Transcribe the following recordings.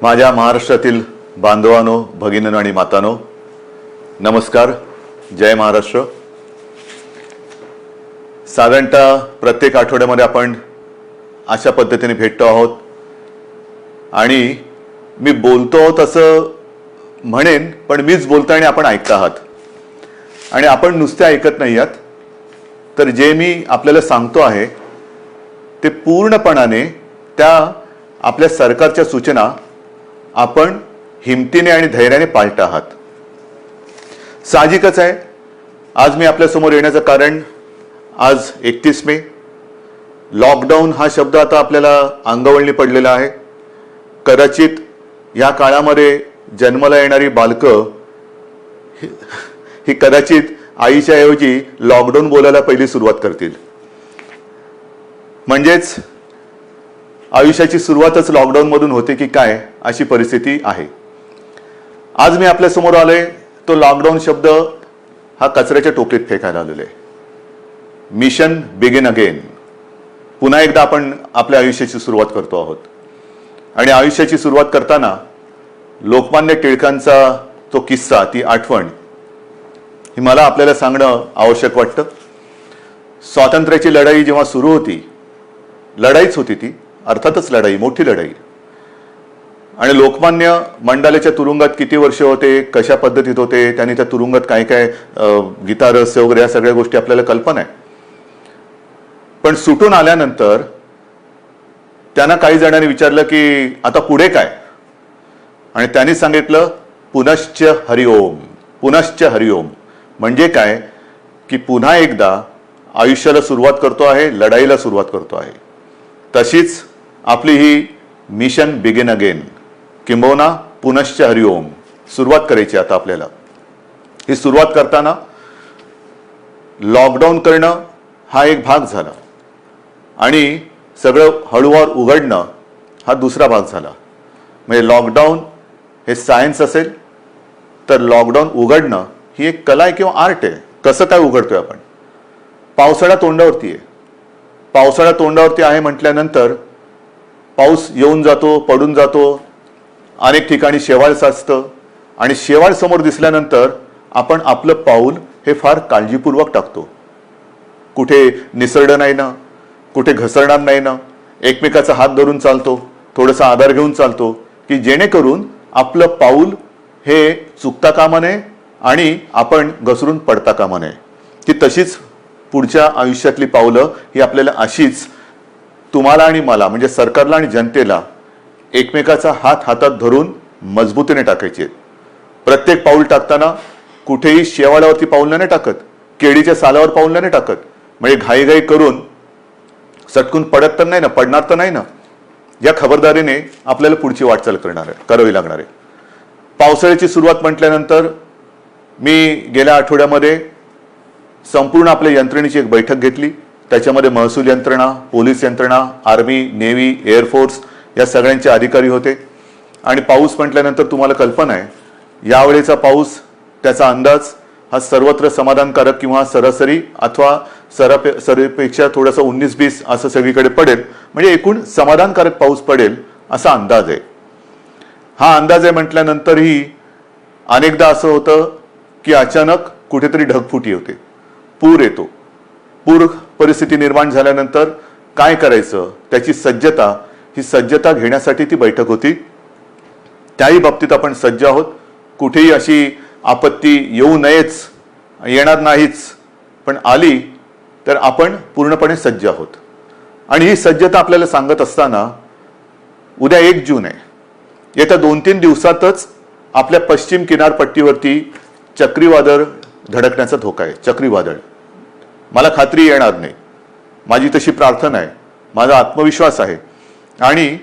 माझ्या महाराष्ट्रातील बांधवांनो, भगिनींनो आणि मातांनो, नमस्कार. जय महाराष्ट्र. साधारणतः प्रत्येक आठवड्यामध्ये आपण अशा पद्धतीने भेटतो आहोत आणि मी बोलतो आहोत असं म्हणेन, पण मीच बोलतो आणि आपण ऐकत आहात. आणि आपण नुसते ऐकत नाही आहात, तर जे मी आपल्याला सांगतो आहे ते पूर्णपणाने त्या आपल्या सरकारच्या सूचना आपण हिमतीने आणि धैर्याने पाळत आहात. साहजिकच आहे, आज मी आपल्यासमोर येण्याचं कारण, आज 31 मे. लॉकडाऊन हा शब्द आता आपल्याला अंगवळणी पडलेला आहे. कदाचित या काळामध्ये जन्माला येणारी बालकं ही कदाचित आईच्या ऐवजी लॉकडाऊन बोलायला पहिली सुरुवात करतील. म्हणजेच आयुष्याची सुरुवातच लॉकडाऊन मधून होते की काय, अशी परिस्थिती आहे. आज मी आपल्या समोर आलोय तो लॉकडाऊन शब्द हा कचऱ्याच्या टोपलीत फेकायला आलेला आहे. Mission begin again. पुन्हा एकदा आपण आपल्या आयुष्याची सुरुवात करतो आहोत. आणि आयुष्याची सुरुवात करताना लोकमान्य टिळकांचा तो किस्सा, ती आठवण ही मला आपल्याला सांगणं आवश्यक वाटतं. स्वातंत्र्याची लढाई जेव्हा सुरू होती, लढाईच होती ती, अर्थातच लढाई, मोठी लढाई. आणि लोकमान्य मंडालेच्या तुरुंगात किती वर्ष होते, कशा पद्धतीत होते, त्यांनी त्या तुरुंगात काय काय गीतारस वगैरे या सगळ्या गोष्टी आपल्याला कल्पना आहे. पण सुटून आल्यानंतर त्यांना काही जणांनी विचारलं की आता पुढे काय, आणि त्यांनी सांगितलं पुनश्च हरिओम. पुनश्च हरिओम म्हणजे काय की पुन्हा एकदा आयुष्याला सुरुवात करतो आहे, लढाईला सुरुवात करतो आहे. तशीच आपली ही मिशन बिगिन अगेन, किंबहुना पुनश्च हरिओम सुरुवात करायची आता आपल्याला. ही सुरुवात करताना लॉकडाऊन करणं हा एक भाग झाला आणि सगळं हळूवार उघडणं हा दुसरा भाग झाला. म्हणजे लॉकडाऊन हे सायन्स असेल तर लॉकडाऊन उघडणं ही एक कला आहे किंवा आर्ट आहे. कसं काय उघडतोय आपण? पावसाळा तोंडावरती आहे. पावसाळा तोंडावरती आहे म्हटल्यानंतर पाऊस येऊन जातो, पडून जातो, अनेक ठिकाणी शेवाळ साचतं आणि शेवाळ समोर दिसल्यानंतर आपण आपलं पाऊल हे फार काळजीपूर्वक टाकतो. कुठे निसरडं नाही ना, कुठे घसरणार नाही ना, एकमेकाचा हात धरून चालतो, थोडासा आधार घेऊन चालतो की जेणेकरून आपलं पाऊल हे चुकता कामा नये आणि आपण घसरून पडता कामा नये. ती तशीच पुढच्या आयुष्यातली पावलं ही आपल्याला अशीच तुम्हाला आणि मला, म्हणजे सरकारला आणि जनतेला, एकमेकाचा हात हातात धरून मजबूतीने टाकायचे. प्रत्येक पाऊल टाकताना कुठेही शेवाळावरती पाऊल नाही टाकत, केळीच्या सालावर पाऊल नाही टाकत. म्हणजे घाईघाई करून सटकून पडत तर नाही ना, पडणार तर नाही ना, या खबरदारीने आपल्याला पुढची वाटचाल करावी लागणार आहे. पावसाळ्याची सुरुवात म्हटल्यानंतर मी गेल्या आठवड्यामध्ये संपूर्ण आपल्या यंत्रणेची एक बैठक घेतली. त्याच्यामध्ये महसूल यंत्रणा, पोलीस यंत्रणा, आर्मी, नेव्ही, एअरफोर्स या सगळ्यांचे अधिकारी होते. आणि पाऊस म्हटल्यानंतर तुम्हाला कल्पना आहे, यावेळेचा पाऊस, त्याचा अंदाज हा सर्वत्र समाधानकारक किंवा सरासरी अथवा सरासरीपेक्षा थोडासा 19-20 असं सगळीकडे पडेल. म्हणजे एकूण समाधानकारक पाऊस पडेल असा अंदाज आहे. हा अंदाज आहे म्हटल्यानंतरही अनेकदा असं होतं की अचानक कुठेतरी ढगफुटी होते, पूर येतो. पूर परिस्थिती निर्माण झाल्यानंतर काय करायचं, त्याची सज्जता, ही सज्जता घेण्यासाठी ती बैठक होती. त्याही बाबतीत आपण सज्ज आहोत. कुठेही अशी आपत्ती येऊ नयेच, येणार नाहीच, पण आली तर आपण पूर्णपणे सज्ज आहोत. आणि ही सज्जता आपल्याला सांगत असताना उद्या 1 जून आहे. येत्या 2-3 दिवसातच आपल्या पश्चिम किनारपट्टीवरती चक्रीवादळ धडकण्याचा धोका आहे. चक्रीवादळ, मला खात्री येणार नाही, माझी तशी प्रार्थना आहे, माझा आत्मविश्वास आहे. आणि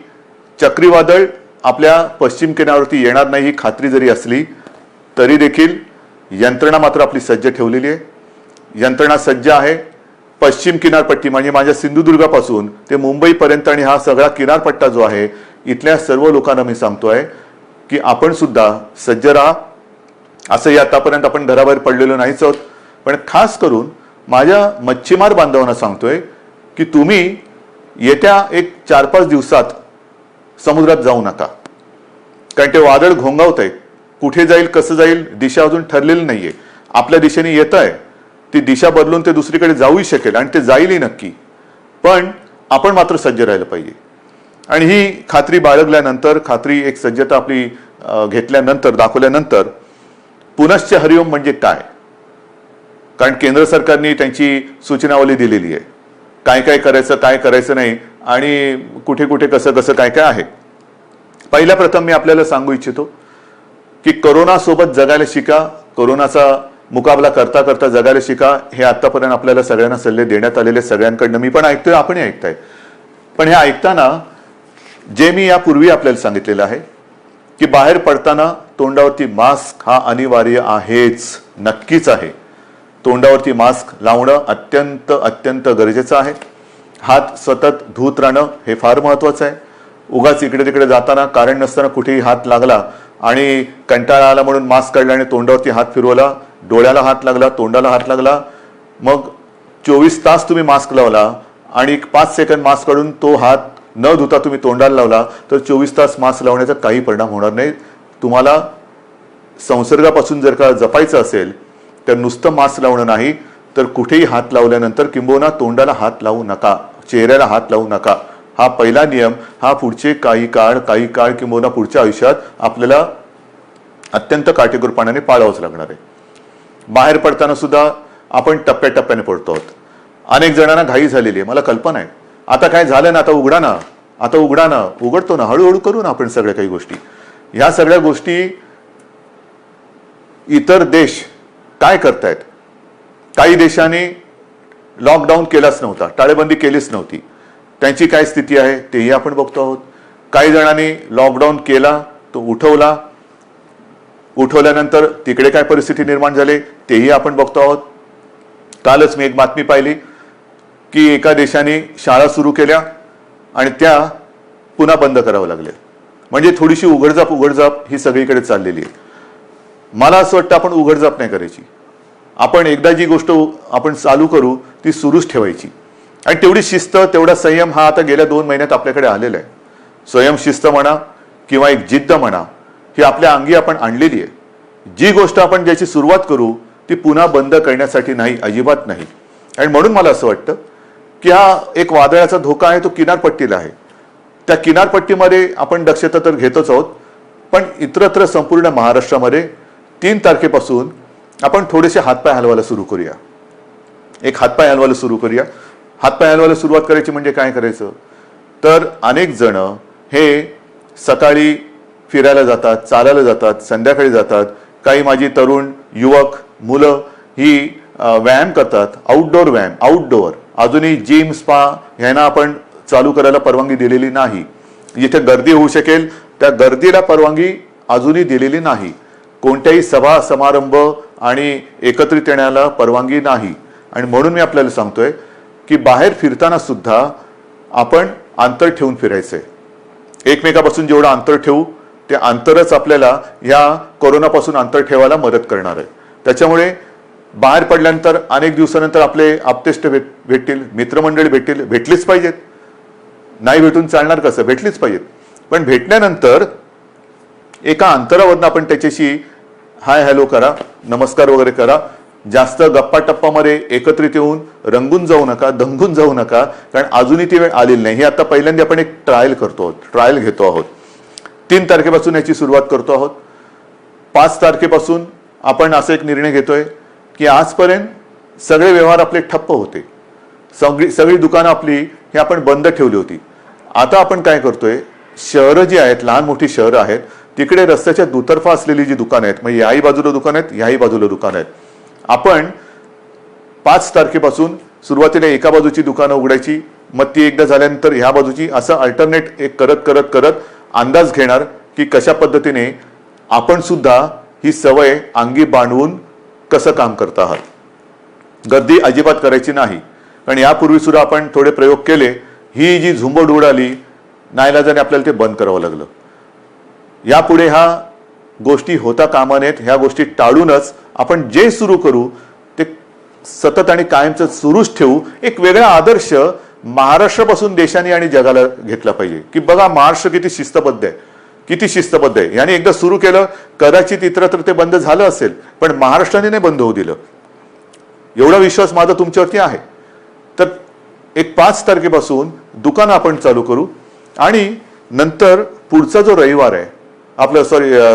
चक्रीवादळ आपल्या पश्चिम किनाऱ्यावरती येणार नाही ही खात्री जरी असली तरी देखील यंत्रणा मात्र आपली सज्ज ठेवलेली आहे. यंत्रणा सज्ज आहे. पश्चिम किनारपट्टी म्हणजे माझ्या सिंधुदुर्गापासून ते मुंबईपर्यंत आणि हा सगळा किनारपट्टा जो आहे, इथल्या सर्व लोकांना मी सांगतोय की आपण सुद्धा सज्ज राहा. असंही आतापर्यंत आपण घराबाहेर पडलेलो नाहीच आहोत, पण खास करून माझ्या मच्छीमार बांधवांना सांगतोय की तुम्ही येत्या एक 4-5 दिवसात समुद्रात जाऊ नका. कारण ते वादळ घोंगावत आहे, कुठे जाईल कसं जाईल दिशा अजून ठरलेली नाहीये. आपल्या दिशेने येत आहे, ती दिशा बदलून ते दुसरीकडे जाऊही शकेल आणि ते जाईलही नक्की. पण आपण मात्र सज्ज राहिलं पाहिजे. आणि ही खात्री बाळगल्यानंतर, खात्री एक सज्जता आपली घेतल्यानंतर, दाखवल्यानंतर पुनश्च हरिओम म्हणजे काय, कारण केंद्र सरकारने त्यांची सूचनावली दिलेली आहे, काय काय करायचं काय करायचं नाही आणि कुठे कुठे कसं कसं काय काय आहे. पहिल्या प्रथम मी आपल्याला सांगू इच्छितो की कोरोना सोबत जगायला शिका, कोरोनाचा मुकाबला करता करता जगायला शिका. हे आतापर्यंत आपल्याला सगळ्यांना सल्ले देण्यात आलेले, सगळ्यांकडनं मी पण ऐकतोय, आपणही ऐकताय. पण हे ऐकताना जे मी यापूर्वी आपल्याला सांगितलेलं आहे की बाहेर पडताना तोंडावरती मास्क हा अनिवार्य आहेच, नक्कीच आहे. तोंडावरती मास्क लावणं अत्यंत अत्यंत गरजेचं आहे. हात सतत धुत राहणं हे फार महत्वाचं आहे. उगाच इकडे तिकडे जाताना कारण नसताना कुठेही हात लागला आणि कंटाळा आला म्हणून मास्क काढला आणि तोंडावरती हात फिरवला, डोळ्याला हात लागला, तोंडाला हात लागला, मग 24 तास तुम्ही मास्क लावला आणि 5 सेकंद मास्क काढून तो हात न धुता तुम्ही तोंडाला लावला तर 24 तास मास्क लावण्याचा काही परिणाम होणार नाही. तुम्हाला संसर्गापासून जर का जपायचं असेल तर नुसतं मास्क लावणं नाही, तर कुठेही हात लावल्यानंतर किंबहुना तोंडाला हात लावू नका, चेहऱ्याला हात लावू नका. हा पहिला नियम, हा पुढचे काही काळ किंबहुना पुढच्या आयुष्यात आपल्याला अत्यंत काटेकोरपणाने पाळावंच लागणार आहे. बाहेर पडताना सुद्धा आपण टप्प्याटप्प्याने पडतो आहोत. अनेक जणांना घाई झालेली आहे, मला कल्पना आहे. आता काय झालं ना, आता उघडा ना, उघडतो ना, हळूहळू करू ना आपण सगळ्या काही गोष्टी. ह्या सगळ्या गोष्टी इतर देश काय करतायत, काही देशांनी लॉकडाऊन केलाच नव्हता, टाळेबंदी केलीच नव्हती, त्यांची काय स्थिती आहे तेही आपण बघतो आहोत. काही जणांनी लॉकडाऊन केला, तो उठवल्यानंतर तिकडे काय परिस्थिती निर्माण झाली तेही आपण बघतो आहोत. कालच मी एक बातमी पाहिली की एका देशाने शाळा सुरू केल्या आणि त्या पुन्हा बंद करावं लागल्या. म्हणजे थोडीशी उघडझाप ही सगळीकडे चाललेली आहे. मला असं वाटतं आपण उघडझाप नाही करायची. आपण एकदा जी गोष्ट आपण चालू करू ती सुरूच ठेवायची. आणि तेवढी शिस्त, तेवढा संयम हा आता गेल्या 2 महिन्यात आपल्याकडे आलेला आहे. स्वयं शिस्त म्हणा किंवा एक जिद्द म्हणा, ही आपल्या अंगी आपण आणलेली आहे. जी गोष्ट आपण ज्याची सुरुवात करू ती पुन्हा बंद करण्यासाठी नाही, अजिबात नाही. आणि म्हणून मला असं वाटतं की हा एक वादळाचा धोका आहे, तो किनारपट्टीला आहे. त्या किनारपट्टीमध्ये आपण दक्षता तर घेतोच आहोत, पण इतरत्र संपूर्ण महाराष्ट्रामध्ये 3 तारखेपासून आपण थोडेसे हातपाय हलवायला सुरू करूया. एक हातपाय हलवायला सुरू करूया. हातपाय हलवायला सुरुवात करायची म्हणजे काय करायचं, तर अनेक जण हे सकाळी फिरायला जातात, चालायला जातात, संध्याकाळी जातात. काही माझी तरुण युवक मुलं ही व्यायाम करतात, आउटडोअर व्यायाम, आउटडोअर. अजूनही जिम, स्पा ह्यांना आपण चालू करायला परवानगी दिलेली नाही. जिथे गर्दी होऊ शकेल त्या गर्दीला परवानगी अजूनही दिलेली नाही. कोणत्याही सभा समारंभ आणि एकत्रित येण्याला परवानगी नाही. आणि म्हणून मी आपल्याला सांगतोय की बाहेर फिरताना सुद्धा आपण अंतर ठेवून फिरायचंय. एकमेकापासून जेवढं अंतर ठेवू ते अंतरच आपल्याला या कोरोनापासून अंतर ठेवायला मदत करणार आहे. त्याच्यामुळे बाहेर पडल्यानंतर अनेक दिवसानंतर आपले आप्तेष्ट भेटतील, मित्रमंडळी भेटलीच पाहिजेत. नाही भेटून चालणार कसं, भेटलीच पाहिजेत. पण भेटल्यानंतर एका अंतरावरनं आपण त्याच्याशी हाय हॅलो करा, नमस्कार वगैरे करा. जास्त गप्पा टप्पामध्ये एकत्रित येऊन रंगून जाऊ नका, दंगून जाऊ नका, कारण अजूनही ती वेळ आलेली नाही. ही आता पहिल्यांदा आपण एक ट्रायल घेतो आहोत. 3 तारखेपासून याची सुरुवात करतो आहोत. 5 तारखेपासून आपण असा एक निर्णय घेतोय की आजपर्यंत सगळे व्यवहार आपले ठप्प होते, सगळी दुकानं आपली हे आपण बंद ठेवली होती. आता आपण काय करतोय, शहरं जी आहेत, लहान मोठी शहरं आहेत, तिकडे रस्त्याच्या दुतर्फा असलेली जी दुकानं आहेत, म्हणजे याही बाजूला दुकान आहेत, याही बाजूला दुकान आहेत, आपण 5 तारखेपासून सुरुवातीला एका बाजूची दुकानं उघडायची, मग ती एकदा झाल्यानंतर ह्या बाजूची, असं अल्टरनेट एक करत अंदाज घेणार की कशा पद्धतीने आपण सुद्धा ही सवय अंगी बांधवून कसं काम करत आहात. गर्दी अजिबात करायची नाही, कारण यापूर्वी सुद्धा आपण थोडे प्रयोग केले. ही जी झुंबड उडाली, नाईलाजाने आपल्याला ते बंद करावं लागलं. यापुढे ह्या गोष्टी होता कामा नयेत. ह्या गोष्टी टाळूनच आपण जे सुरू करू ते सतत आणि कायमचं सुरूच ठेवू. एक वेगळा आदर्श महाराष्ट्रापासून देशाने आणि जगाला घेतला पाहिजे की बघा महाराष्ट्र किती शिस्तबद्ध आहे. किती शिस्तबद्ध आहे. याने एकदा सुरू केलं, कदाचित इतरत्र ते बंद झालं असेल, पण महाराष्ट्राने नाही बंद होऊ दिलं. एवढा विश्वास माझा तुमच्यावरती आहे. तर एक 5 तारखेपासून दुकान आपण चालू करू आणि नंतर पुढचा जो रविवार आहे आपलं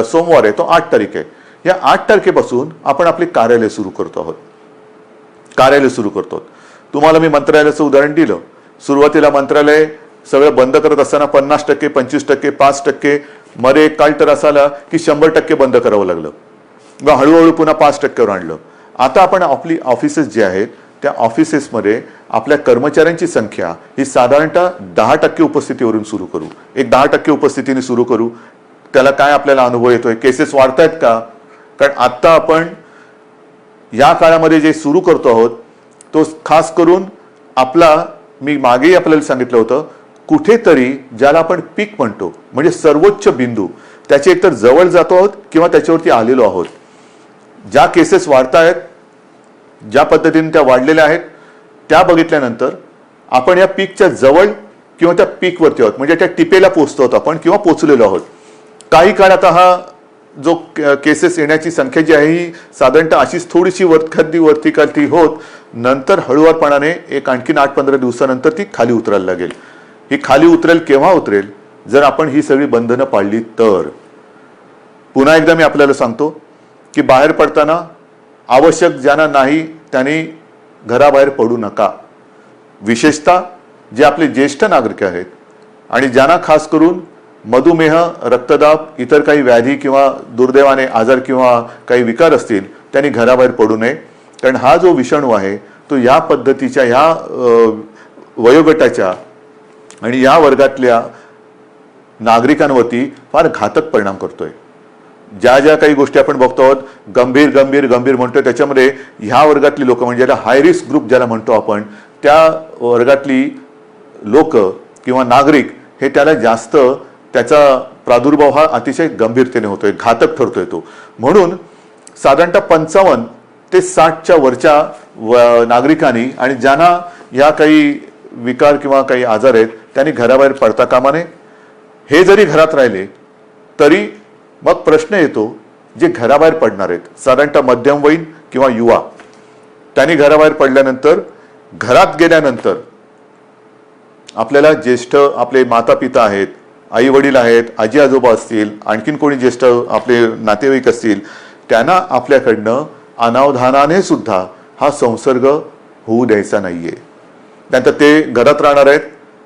सोमवार आहे तो 8 तारीख आहे. या 8 तारखेपासून आपण आपले कार्यालय सुरू करतो आहोत. कार्यालय सुरू करतो. तुम्हाला मी मंत्रालयाचं उदाहरण दिलं. सुरुवातीला मंत्रालय सगळं बंद करत असताना 50%, 25%, 5%, मध्ये एक काळ तर असा आला की 100% बंद करावं लागलं. मग हळूहळू पुन्हा 5%वर आणलं. आता आपण आपली ऑफिसेस जे आहेत त्या ऑफिसेसमध्ये आपल्या कर्मचाऱ्यांची संख्या ही साधारणतः 10% उपस्थितीवरून सुरू करू. एक 10% उपस्थितीने सुरू करू. त्याला काय आपल्याला अनुभव येतोय? केसेस वाढतायत का? कारण आत्ता आपण या काळामध्ये जे सुरू करतो आहोत तो खास करून आपला, मी मागेही आपल्याला सांगितलं होतं, कुठेतरी ज्याला आपण पीक म्हणतो म्हणजे सर्वोच्च बिंदू, त्याच्या एकतर जवळ जातो आहोत किंवा त्याच्यावरती आलेलो आहोत. ज्या केसेस वाढतायत, ज्या पद्धतीने त्या वाढलेल्या आहेत त्या बघितल्यानंतर आपण या पीकच्या जवळ किंवा त्या पीकवरती आहोत, म्हणजे त्या टिपेला पोहोचतो आहोत आपण किंवा पोहोचलेलो आहोत. काही काळ आता हा जो केसेस येण्याची संख्या जी आहे ही साधारणतः अशीच थोडीशी वरती खाली होत नंतर हळूवारपणाने एक आणखीन 8-15 दिवसानंतर ती खाली उतरायला लागेल. ही खाली उतरेल केव्हा उतरेल? जर आपण ही सगळी बंधनं पाळली तर. पुन्हा एकदा मी आपल्याला सांगतो की बाहेर पडताना आवश्यक ज्यांना नाही त्यांनी घराबाहेर पडू नका. विशेषतः जे आपले ज्येष्ठ नागरिक आहेत आणि ज्यांना खास करून मधुमेह, रक्तदाब, इतर काही व्याधी किंवा दुर्दैवाने आजार किंवा काही विकार असतील त्यांनी घराबाहेर पडू नये. कारण हा जो विषाणू आहे तो या पद्धतीच्या ह्या वयोगटाच्या आणि या वर्गातल्या नागरिकांवरती फार घातक परिणाम करतोय. ज्या ज्या काही गोष्टी आपण बघतो आहोत गंभीर गंभीर गंभीर म्हणतोय त्याच्यामध्ये ह्या वर्गातली लोक म्हणजे ज्याला हाय रिस्क ग्रुप ज्याला म्हणतो आपण त्या वर्गातली लोक किंवा नागरिक हे त्याला जास्त त्याचा प्रादुर्भाव हा अतिशय गंभीरतेने होतोय, घातक ठरतोय तो. म्हणून साधारणतः 55 ते 60च्या वरच्या नागरिकांनी आणि ज्यांना या काही विकार किंवा काही आजार आहेत त्यांनी घराबाहेर पडता कामा नये. हे जरी घरात राहिले तरी मग प्रश्न येतो जे घराबाहेर पडणार आहेत साधारणतः मध्यमवयीन किंवा युवा, त्यांनी घराबाहेर पडल्यानंतर घरात गेल्यानंतर आपल्याला ज्येष्ठ आपले माता पिता आहेत, आई वडील आहेत, आजी आजोबा असतील, आणखीन कोणी ज्येष्ठ आपले नातेवाईक असतील, त्यांना आपल्याकडनं अनावधानाने सुद्धा हा संसर्ग होऊ द्यायचा नाहीये. त्यानंतर ते घरात राहणार आहेत,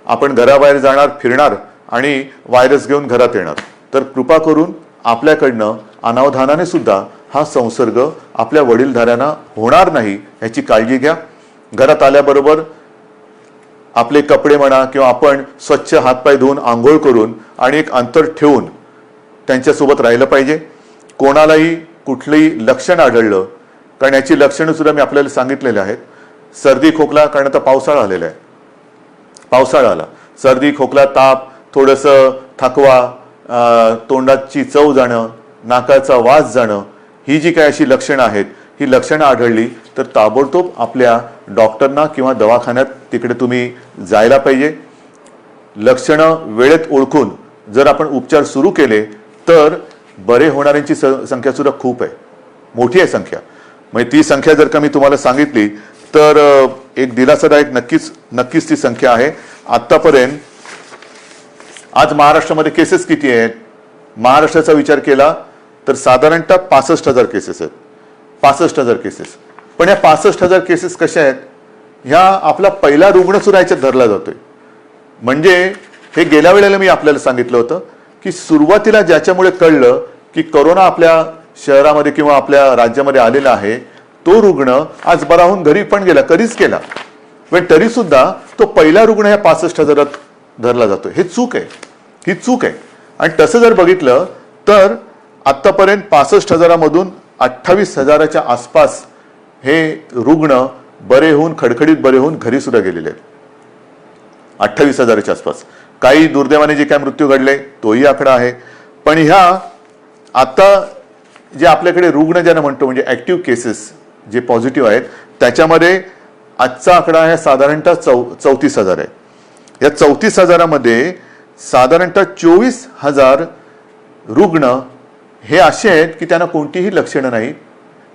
आपण घराबाहेर जाणार, फिरणार आणि व्हायरस घेऊन घरात येणार. तर कृपा करून आपल्याकडनं अनावधानाने सुद्धा हा संसर्ग आपल्या वडीलधाऱ्यांना होणार नाही याची काळजी घ्या. घरात आल्याबरोबर आपले कपडे म्हणा किंवा आपण स्वच्छ हातपाय धुवून आंघोळ करून आणि एक अंतर ठेवून त्यांच्यासोबत राहिलं पाहिजे. कोणालाही कुठलंही लक्षण आढळलं, कारण याची लक्षणं सुद्धा मी आपल्याला सांगितलेले आहेत. सर्दी खोकला, कारण आता पावसाळा आलेला आहे, पावसाळा आला, सर्दी खोकला, ताप, थोडंसं थकवा, तोंडाची चव जाणं, नाकाचा वास जाणं, ही जी काही अशी लक्षणं आहेत ही लक्षणं आढळली तर ताबडतोब आपल्या डॉक्टरना किंवा दवाखान्यात तिकडे तुम्ही जायला पाहिजे. लक्षणं वेळेत ओळखून जर आपण उपचार सुरू केले तर बरे होणाऱ्यांची संख्या सुद्धा खूप आहे, मोठी आहे संख्या. म्हणजे ती संख्या जर का मी तुम्हाला सांगितली तर एक दिलासादायक नक्कीच ती संख्या आहे. आत्तापर्यंत आज महाराष्ट्रामध्ये केसेस किती आहेत? महाराष्ट्राचा विचार केला तर साधारणतः 65,000 केसेस आहेत. 65,000 केसेस. पण या 65,000 केसेस कशा आहेत? ह्या आपला पहिला रुग्ण सुद्धा याच्यात धरला जातोय. म्हणजे हे गेल्या वेळेला मी आपल्याला सांगितलं होतं की सुरुवातीला ज्याच्यामुळे कळलं की कोरोना आपल्या शहरामध्ये किंवा आपल्या राज्यामध्ये आलेला आहे तो रुग्ण आज बरा होऊन घरी पण गेला, कधीच गेला, पण तरी सुद्धा तो पहिला रुग्ण ह्या 65,000 धरला जातोय. हे चूक आहे, ही चूक आहे. आणि तसं जर बघितलं तर आत्तापर्यंत 65,000मधून 28,000च्या आसपास हे रुग्ण बरे होऊन, खडखडीत बरे होऊन घरी सुद्धा गेलेले आहेत. 28,000च्या आसपास. काही दुर्दैवाने जे काय मृत्यू घडले तोही आकडा आहे. पण ह्या आता जे आपल्याकडे रुग्ण ज्यांना म्हणतो म्हणजे ऍक्टिव्ह केसेस जे पॉझिटिव्ह आहेत त्याच्यामध्ये आजचा आकडा आहे साधारणतः 34,000 आहे. या 34,000मध्ये साधारणतः 24,000 रुग्ण हे असे आहेत की त्यांना कोणतीही लक्षणं नाही,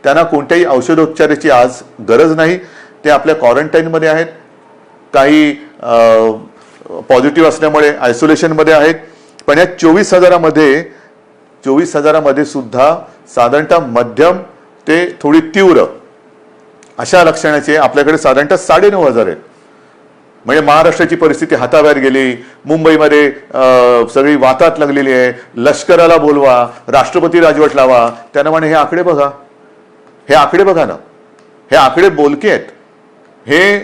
त्यांना कोणत्याही औषधोपचाराची आज गरज नाही, ते आपल्या क्वारंटाईनमध्ये आहेत, काही पॉझिटिव्ह असल्यामुळे आयसोलेशनमध्ये आहेत. पण या 24,000मध्ये सुद्धा साधारणतः मध्यम ते थोडी तीव्र अशा लक्षणाचे आपल्याकडे साधारणतः 9,500 आहेत. म्हणजे महाराष्ट्राची परिस्थिती हाताबाहेर गेली. मुंबईमध्ये सगळी वातात लागलेली आहे. लष्कराला बोलवा, राष्ट्रपती राजवट लावा. त्यांना म्हणे हे आकडे बघा, हे आकडे बघा ना, हे आकडे बोलके आहेत. हे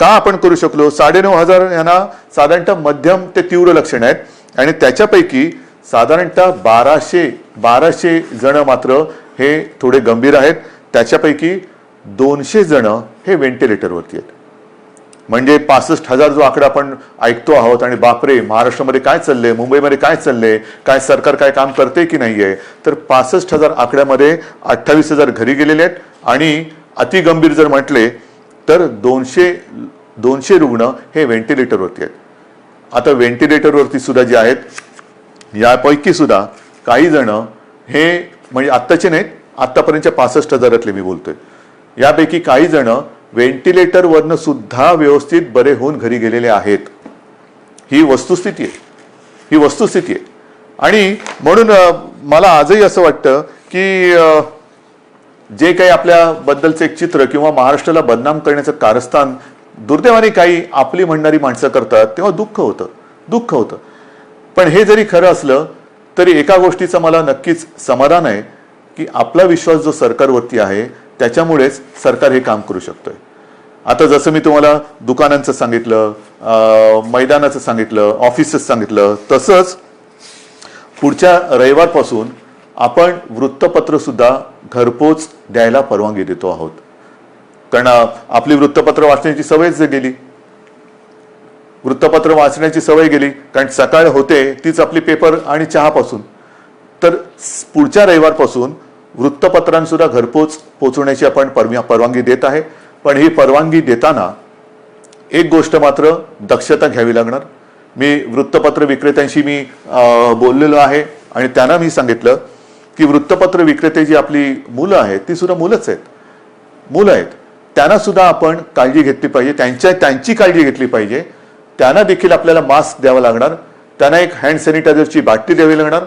का आपण करू शकलो? 9,500 यांना साधारणतः मध्यम ते तीव्र लक्षण आहेत आणि त्याच्यापैकी साधारणतः 1200 जण मात्र हे थोडे गंभीर आहेत. त्याच्यापैकी 200 जण हे व्हेंटिलेटरवरती आहेत. म्हणजे 65,000 जो आकडा आपण ऐकतो आहोत आणि बापरे महाराष्ट्रामध्ये काय चाललंय, मुंबईमध्ये काय चाललंय, काय सरकार काय काम करते की नाहीये, तर 65,000 आकड्यामध्ये 28,000 घरी गेलेले आहेत आणि अतिगंभीर जर म्हटले तर 200 रुग्ण हे व्हेंटिलेटरवरती आहेत. आता व्हेंटिलेटरवरती सुद्धा जे आहेत यापैकी सुद्धा काही जण हे म्हणजे आत्ताचे नाहीत, आत्तापर्यंतच्या 65,000 मी बोलतोय, यापैकी काही जण व्हेंटिलेटरवरनं सुद्धा व्यवस्थित बरे होऊन घरी गेलेले आहेत. ही वस्तुस्थिती आहे, ही वस्तुस्थिती आहे. आणि म्हणून मला आजही असं वाटतं की जे काही आपल्याबद्दलचं एक चित्र किंवा महाराष्ट्राला बदनाम करण्याचं कारस्थान दुर्दैवाने काही आपली म्हणणारी माणसं करतात तेव्हा दुःख होतं. पण हे जरी खरं असलं तरी एका गोष्टीचं मला नक्कीच समाधान आहे की आपला विश्वास जो सरकारवरती आहे त्याच्यामुळेच सरकार हे काम करू शकतोय. आता जसं मी तुम्हाला दुकानांचं सांगितलं, मैदानाचं सांगितलं, ऑफिसेस सांगितलं, तसंच पुढच्या रविवारपासून आपण वृत्तपत्र सुद्धा घरपोच द्यायला परवानगी देतो आहोत. कारण आपली वृत्तपत्र वाचण्याची सवयच गेली, वृत्तपत्र वाचण्याची सवय गेली. कारण सकाळ होते तीच आपली पेपर आणि चहापासून. तर पुढच्या रविवारपासून वृत्तपत्रांसुद्धा घरपोच पोचवण्याची आपण परवानगी देत आहे. पण ही परवानगी देताना एक गोष्ट मात्र दक्षता घ्यावी लागणार. मी वृत्तपत्र विक्रेत्यांशी मी बोललेलो आहे आणि त्यांना मी सांगितलं की वृत्तपत्र विक्रेते जी आपली मुलं आहेत ती सुद्धा मुलं आहेत, त्यांना सुद्धा आपण काळजी घेतली पाहिजे, त्यांची काळजी घेतली पाहिजे. त्यांना देखील आपल्याला मास्क द्यावा लागणार, त्यांना एक हँड सॅनिटायझरची बाटली द्यावी लागणार.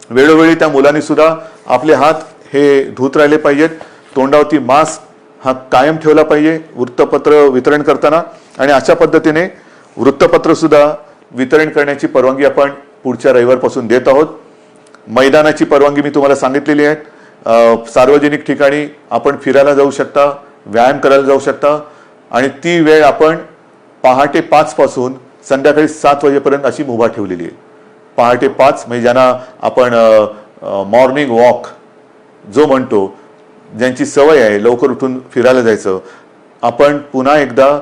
वेळोवेळी त्या मुलांनी सुद्धा आपले हात हे धुत राहिले पाहिजेत, तोंडावरती मास्क हा कायम ठेवला पाहिजे वृत्तपत्र वितरण करताना. आणि अशा पद्धतीने वृत्तपत्र सुद्धा वितरण करण्याची परवानगी आपण पुढच्या रविवारपासून देत आहोत. मैदानाची परवानगी मी तुम्हाला सांगितलेली आहे. सार्वजनिक ठिकाणी आपण फिरायला जाऊ शकता, व्यायाम करायला जाऊ शकता आणि ती वेळ आपण पहाटे 5 पासून संध्याकाळी 7 वाजेपर्यंत अशी मुभा ठेवलेली आहे. पहाटे 5 म्हणजे ज्यांना आपण मॉर्निंग वॉक जो म्हणतो, ज्यांची सवय आहे लवकर उठून फिरायला जायचं, आपण पुन्हा एकदा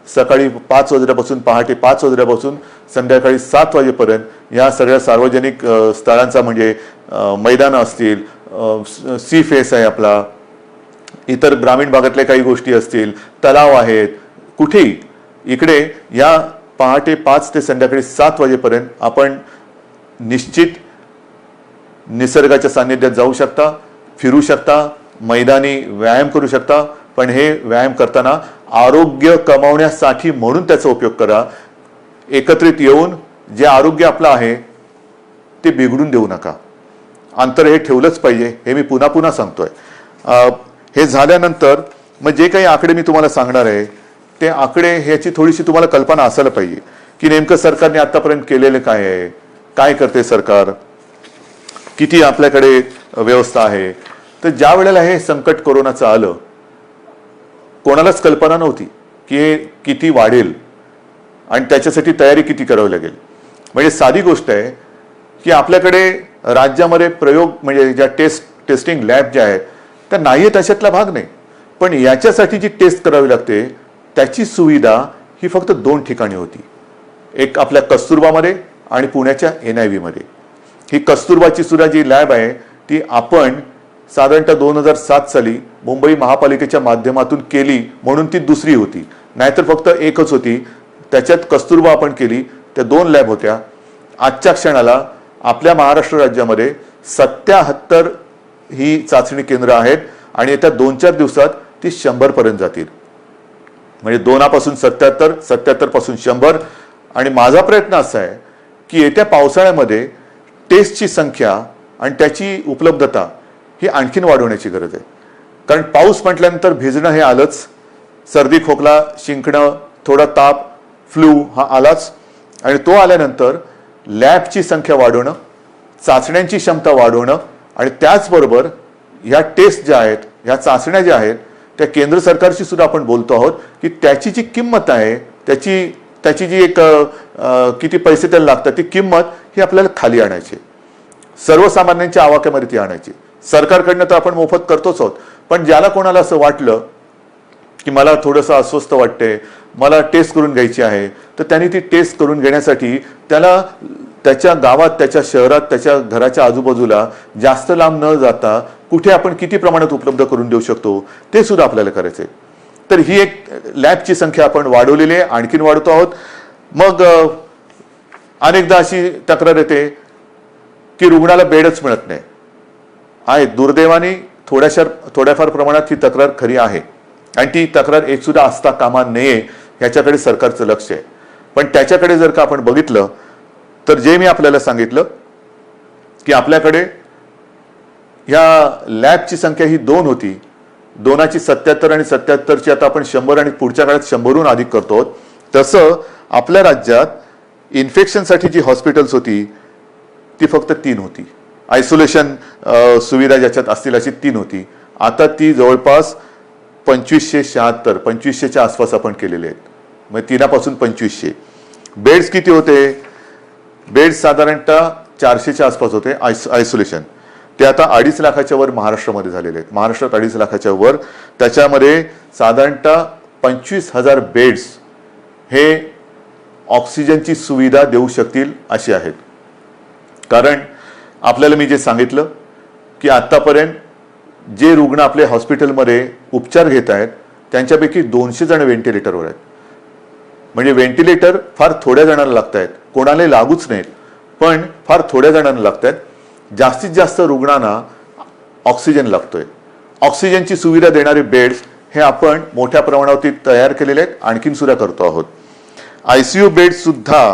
सकाळी 5 वाजल्यापासून पहाटे 5 वाजल्यापासून संध्याकाळी 7 वाजेपर्यंत या सगळ्या सार्वजनिक स्थळांचा म्हणजे मैदानं असतील, सी फेस आहे आपला, इतर ग्रामीण भागातल्या काही गोष्टी असतील, तलाव आहेत, कुठेही इकडे या पहाटे 5 ते संध्याकाळी 7 वाजेपर्यंत आपण निश्चित निसर्गाच्या सान्निध्यात जाऊ शकता, फिरू शकता, मैदानी व्यायाम करू शकता. पण हे व्यायाम करताना आरोग्य कमावण्यासाठी म्हणून त्याचा उपयोग करा. एकत्रित येऊन जे आरोग्य आपलं आहे ते बिघडून देऊ नका. अंतर हे ठेवलंच पाहिजे, हे मी पुन्हा पुन्हा सांगतोय. हे झाल्यानंतर मग जे काही आकडे मी तुम्हाला सांगणार आहे ते आकडे ह्याची थोडीशी तुम्हाला कल्पना असायला पाहिजे की नेमकं सरकारने आतापर्यंत केलेलं काय आहे, काय करते सरकार, किती आपल्याकडे व्यवस्था आहे. तर ज्या वेळेला हे संकट कोरोनाचं आलं कोणालाच कल्पना नव्हती की हे किती वाढेल आणि त्याच्यासाठी तयारी किती करावी लागेल. म्हणजे साधी गोष्ट आहे की आपल्याकडे राज्यामध्ये प्रयोग म्हणजे ज्या टेस्टिंग लॅब ज्या आहेत त्या नाही आहेत अशातला भाग नाही. पण याच्यासाठी जी टेस्ट करावी लागते त्याची सुविधा ही फक्त 2 ठिकाणी होती. एक आपल्या कस्तुरबामध्ये आणि पुण्याच्या NIV मध्ये. ही कस्तुरबाची सुद्धा जी लॅब आहे ती आपण साधारणतः 2007 साली मुंबई महापालिकेच्या माध्यमातून केली म्हणून ती दुसरी होती, नाहीतर फक्त एकच होती. त्याच्यात कस्तुरबा आपण केली, त्या 2 लॅब होत्या. आजच्या क्षणाला आपल्या महाराष्ट्र राज्यामध्ये 77 ही चाचणी केंद्र आहेत आणि येत्या 2-4 दिवसात ती 100 पर्यंत जातील. म्हणजे 2 पासून 77, 77 पासून 100. आणि माझा प्रयत्न असा आहे की येत्या पावसाळ्यामध्ये टेस्टची संख्या आणि त्याची उपलब्धता ही आणखीन वाढवण्याची गरज आहे. कारण पाऊस म्हटल्यानंतर भिजणं हे आलंच, सर्दी खोकला शिंकणं थोडा ताप फ्लू हा आलाच, आणि तो आल्यानंतर लॅबची संख्या वाढवणं, चाचण्यांची क्षमता वाढवणं, आणि त्याचबरोबर ह्या टेस्ट ज्या आहेत, ह्या चाचण्या ज्या आहेत, त्या केंद्र सरकारशी सुद्धा आपण बोलतो आहोत की त्याची जी किंमत आहे, त्याची जी एक किती पैसे त्याला लागतात ती किंमत ही आपल्याला खाली आणायची, सर्वसामान्यांच्या आवाक्यामध्ये ती आणायची. सरकारकडनं तर आपण मोफत करतोच आहोत, पण ज्याला कोणाला असं वाटलं की मला थोडंसं अस्वस्थ वाटते, मला टेस्ट करून घ्यायची आहे, तर त्यांनी ती टेस्ट करून घेण्यासाठी त्याला त्याच्या गावात, त्याच्या शहरात, त्याच्या घराच्या आजूबाजूला जास्त लांब न जाता कुठे आपण किती प्रमाणात उपलब्ध करून देऊ शकतो ते सुद्धा आपल्याला करायचं आहे. तर ही एक लॅबची संख्या आपण वाढवलेली आहे, आणखीन वाढवतो आहोत. मग अनेकदा अशी तक्रार येते की रुग्णाला बेडच मिळत नाही. आहे, दुर्दैवाने थोड्याफार प्रमाणात ही तक्रार खरी आहे आणि ती तक्रार एक सुद्धा असता कामा नये ह्याच्याकडे सरकारचं लक्ष आहे. पण त्याच्याकडे जर का आपण बघितलं तर जे मी आपल्याला सांगितलं की ह्या लॅबची संख्या ही 2 होती, 2ची 77 आणि 77ची आता आपण 100 आणि पुढच्या काळात 100हून अधिक करतो. तसं आपल्या राज्यात इन्फेक्शनसाठी जी हॉस्पिटल्स होती ती फक्त 3 होती. आयसोलेशन सुविधा ज्याच्यात असतील अशी 3 होती. आता ती जवळपास 2576, 2500च्या आसपास आपण केलेले आहेत. मग 3 पासून 2500. बेड्स किती होते? बेड्स साधारणतः 400च्या आसपास होते आयसोलेशन. ते आता 2.5 लाखाच्या वर महाराष्ट्रामध्ये झालेले आहेत. महाराष्ट्रात 2.5 लाखाच्या वर. त्याच्यामध्ये साधारणतः 25,000 बेड्स हे ऑक्सिजनची सुविधा देऊ शकतील अशी आहेत. कारण आपल्याला मी जे सांगितलं की आतापर्यंत जे रुग्ण आपले हॉस्पिटलमध्ये उपचार घेत आहेत त्यांच्यापैकी 200 जण व्हेंटिलेटरवर आहेत. म्हणजे व्हेंटिलेटर फार थोड्या जणांना लागत आहेत, कोणाला लागूच नाहीत, पण फार थोड्या जणांना लागत आहेत. जास्तीत जास्त रुग्णांना ऑक्सिजन लागतोय. ऑक्सिजनची सुविधा देणारे बेड्स हे आपण मोठ्या प्रमाणावरती तयार केलेले आहेत, आणखीन सुद्धा करतो आहोत. ICU बेड्स सुद्धा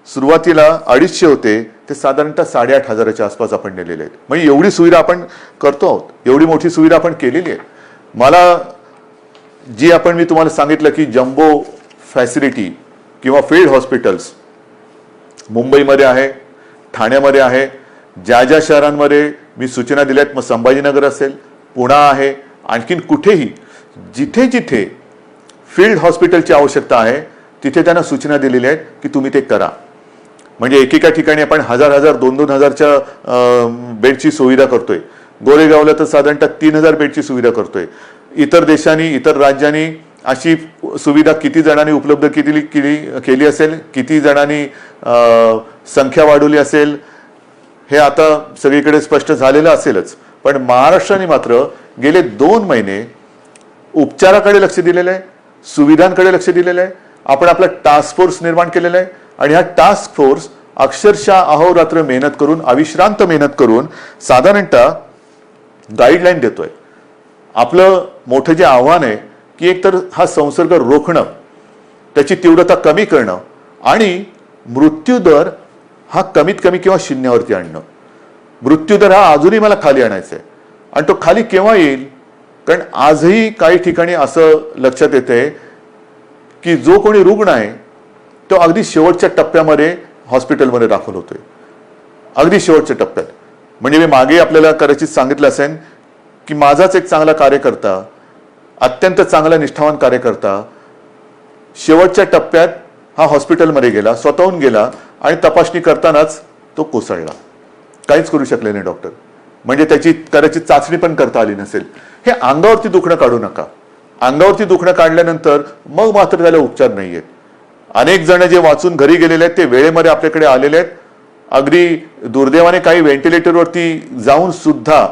सुरुवातीला 250 होते, ते साधारणतः 8,500च्या आसपास आपण नेलेले आहेत. म्हणजे एवढी सुविधा आपण करतो आहोत, एवढी मोठी सुविधा आपण केलेली आहे. मला मी तुम्हाला सांगितलं की जम्बो फॅसिलिटी किंवा फील्ड हॉस्पिटल्स मुंबईमध्ये आहे, ठाण्यामध्ये आहे, ज्या शहरांमध्ये मी सूचना दिल्यात, मग संभाजीनगर असेल, पुणे आहे, आणखीन कुठेही जिथे जिथे फील्ड हॉस्पिटलची आवश्यकता आहे तिथे त्यांना सूचना दिलेल्या आहेत की तुम्ही ते करा. म्हणजे एकेका ठिकाणी आपण 1,000, 2,000च्या बेडची सुविधा करतोय. गोरेगावला तर साधारणतः 3,000 बेडची सुविधा करतोय. इतर देशांनी, इतर राज्यांनी अशी सुविधा किती जणांनी उपलब्ध केली असेल, किती जणांनी संख्या वाढवली असेल हे आता सगळीकडे स्पष्ट झालेलं असेलच. पण महाराष्ट्राने मात्र गेले 2 महिने उपचाराकडे लक्ष दिलेलं आहे, सुविधांकडे लक्ष दिलेलं आहे. आपण आपला टास्क फोर्स निर्माण केलेला आहे आणि हा टास्क फोर्स अक्षरशः अहोरात्र मेहनत करून, अविश्रांत मेहनत करून साधारणतः गाईडलाईन देतोय. आपलं मोठं जे आव्हान आहे की एकतर हा संसर्ग रोखणं, त्याची तीव्रता कमी करणं आणि मृत्यूदर हा कमीत कमी किंवा 0वरती आणणं. मृत्यूदर हा अजूनही मला खाली आणायचा आहे. आणि तो खाली केव्हा येईल? कारण आजही काही ठिकाणी असं लक्षात येतंय की जो कोणी रुग्ण आहे तो अगदी शेवटच्या टप्प्यामध्ये हॉस्पिटलमध्ये दाखल होतोय, अगदी शेवटच्या टप्प्यात. म्हणजे मी मागे आपल्याला कदाचित सांगितलं असेल की माझाच एक चांगला कार्यकर्ता, अत्यंत चांगला निष्ठावान कार्यकर्ता शेवटच्या टप्प्यात हा हॉस्पिटलमध्ये गेला, स्वतःहून गेला आणि तपासणी करतानाच तो कोसळला. काहीच करू शकले नाही डॉक्टर. म्हणजे त्याची कदाचित चाचणी पण करता आली नसेल. हे अंगावरती दुखणं काढू नका. अंगावरती दुखणं काढल्यानंतर मग मात्र त्याला उपचार नाही आहेत. अनेक जण जे वाचून घरी गेलेले आहेत ते वेळेमध्ये आपल्याकडे आलेले आहेत. अगदी दुर्दैवाने काही व्हेंटिलेटरवरती जाऊन सुद्धा